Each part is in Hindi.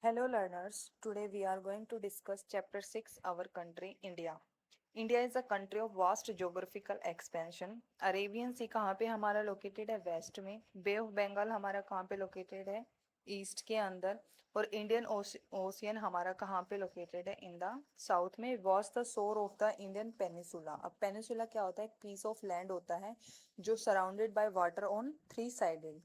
Hello learners, today we are going to discuss chapter 6 our country India. India is a country of vast geographical expansion. Arabian sea कहाँ पे हमारा लोकेटेड है? वेस्ट में. बे ऑफ बंगाल हमारा कहाँ पे लोकेटेड है? ईस्ट के अंदर. और इंडियन ओशियन हमारा कहाँ पे लोकेटेड है? इन द साउथ में. Was the shore of the Indian peninsula. अब पेनिसुला क्या होता है? एक पीस ऑफ लैंड होता है जो surrounded by water on three sided,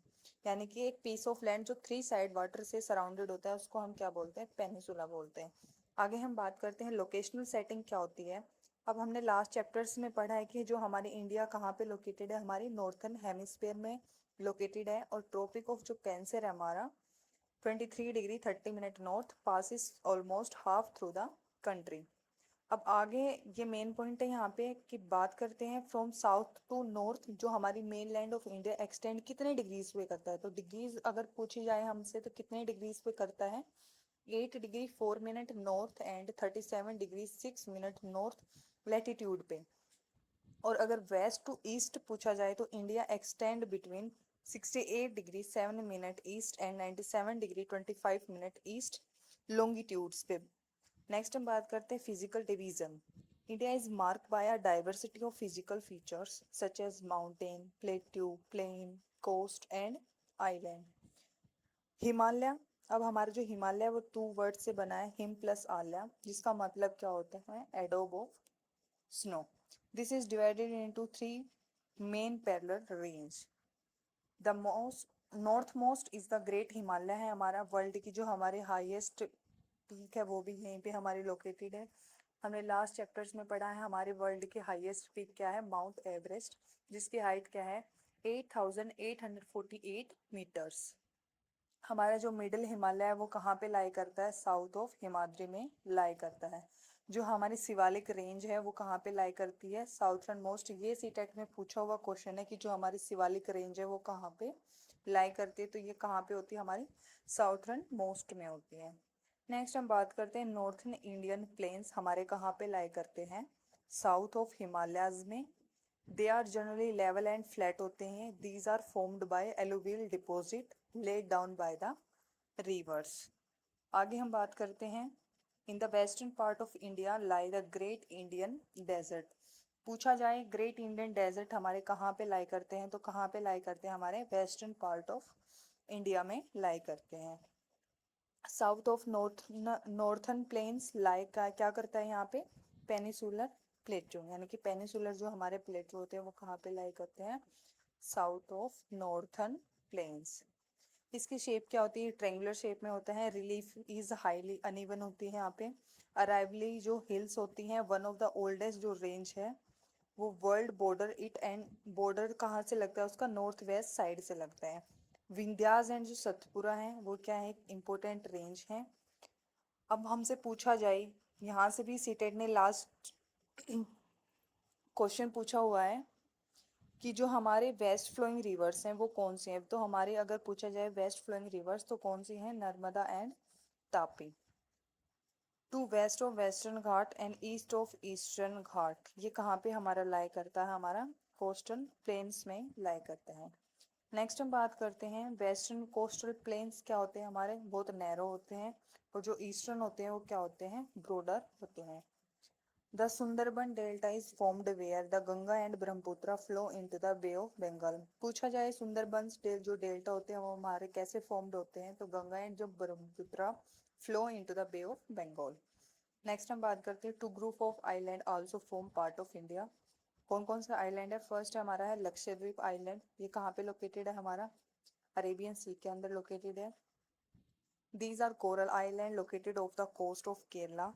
यानी कि एक पीस ऑफ लैंड जो थ्री साइड वाटर से सराउंडेड होता है उसको हम क्या बोलते हैं? पेनिसुला बोलते हैं. आगे हम बात करते हैं लोकेशनल सेटिंग क्या होती है. अब हमने लास्ट चैप्टर्स में पढ़ा है कि जो हमारी इंडिया कहाँ पे लोकेटेड है, हमारी नॉर्थन हेमिस्फीयर में लोकेटेड है. और ट्रॉपिक ऑफ जो कैंसर है हमारा 23 degree 30 minute north passes almost half through the country. अब आगे ये मेन पॉइंट है यहाँ पे कि बात करते हैं फ्रॉम साउथ टू नॉर्थ जो हमारी main land of India extend कितने डिग्रीज पे करता है. तो डिग्रीज अगर पूछी जाए हमसे तो कितने डिग्रीज पे करता है? 8 degree 4 minute north and 37 degree 6 minute north latitude पे. और अगर वेस्ट टू ईस्ट पूछा जाए तो India extend between 68 degree 7 minute east and 97 degree 25 minute east longitudes पे. नेक्स्ट हम बात करते हैं physical division. India is mark by a diversity of physical features such as mountain, plateau, plain, coast and island. Himalaya. अब हमारा जो हिमालय है वो टू वर्ड से बना है, हिम प्लस आल्या, जिसका मतलब क्या होता है? Adobe of snow. This is divided into three main parallel range. The most north most is the great Himalaya है हमारा. वर्ल्ड की जो हमारे हाईएस्ट पीक है वो भी यहीं पे हमारी लोकेटेड है. हमने लास्ट चैप्टर्स में पढ़ा है हमारे वर्ल्ड की हाईएस्ट पीक क्या है? माउंट एवरेस्ट, जिसकी हाइट क्या है? 8848 मीटर्स. हमारा जो मिडिल हिमालय है वो कहाँ पे लाई करता है? साउथ ऑफ हिमाद्री में लाई करता है. जो हमारी शिवालिक रेंज है वो कहाँ पे लाई करती है? Southern most. ये सीटेट में पूछा हुआ क्वेश्चन है कि जो हमारी शिवालिक रेंज है वो कहाँ पे लाई करती है. तो ये कहाँ पे होती है? हमारी साउथर्न मोस्ट में होती है. नेक्स्ट हम बात करते हैं नॉर्थन इंडियन प्लेन्स हमारे कहाँ पे लाई करते हैं? साउथ ऑफ हिमालयाज में. They are generally level and flat होते हैं. These are formed by alluvial deposit laid down by the rivers. आगे हम बात करते हैं in the western part of India lie the great Indian desert. पूछा जाए ग्रेट इंडियन डेजर्ट हमारे कहाँ पे लाई करते हैं तो कहाँ पे लाई करते हैं? हमारे वेस्टर्न पार्ट ऑफ इंडिया में लाई करते हैं. साउथ ऑफ नॉर्थन प्लेन्स लाई का क्या करता है यहाँ पे? पेनिसुलर प्लेटो, यानी कि पेनिसुलर जो हमारे प्लेटो होते हैं वो कहाँ पे लाई करते हैं? South of northern plains. इसकी शेप क्या होती है? ट्रेंगुलर शेप में होता है. रिलीफ इज हाईली अनइवन होती है यहाँ पे. अराइवली जो हिल्स होती हैं वन ऑफ द ओल्डेस्ट जो रेंज है वो world border it and border कहाँ से लगता है उसका? नॉर्थ वेस्ट साइड से लगता है. विंध्यास एंड जो सतपुरा है वो क्या है? इंपॉर्टेंट रेंज है. अब हमसे पूछा जाए, यहाँ से भी सीटेट ने लास्ट क्वेश्चन पूछा हुआ है कि जो हमारे वेस्ट फ्लोइंग रिवर्स हैं वो कौन सी हैं. तो हमारे अगर पूछा जाए वेस्ट फ्लोइंग रिवर्स तो कौन सी हैं? Narmada and Tapi. To west of western Ghat and east of eastern Ghat ये कहाँ पे हमारा लाई करता है? हमारा कोस्टल प्लेन्स में लाई करता है. नेक्स्ट हम बात करते हैं वेस्टर्न कोस्टल प्लेन्स क्या होते हैं? हमारे बहुत नैरो होते हैं. और जो ईस्टर्न होते हैं वो क्या होते हैं? ब्रॉडर होते हैं. The Sundarban delta is formed where the Ganga and Brahmaputra flow into the Bay of Bengal. पूछा जाए सुंदरबन जो डेल्टा होते हैं वो हमारे कैसे फॉर्म्ड होते हैं? तो गंगा एंड जो Brahmaputra flow into the Bay of Bengal. Next हम बात करते हैं two group of island also form part of India. कौन कौन सा आइलैंड है? फर्स्ट हमारा है लक्षद्वीप आइलैंड. ये कहाँ पे लोकेटेड है? हमारा अरेबियन सी के अंदर लोकेटेड है. These are coral island located off the coast of Kerala.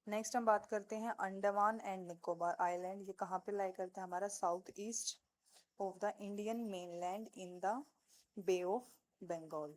Next हम बात करते हैं अंडमान एंड निकोबार आइलैंड. ये कहाँ पे लाई करते हैं? हमारा south east of the Indian mainland in the Bay of Bengal.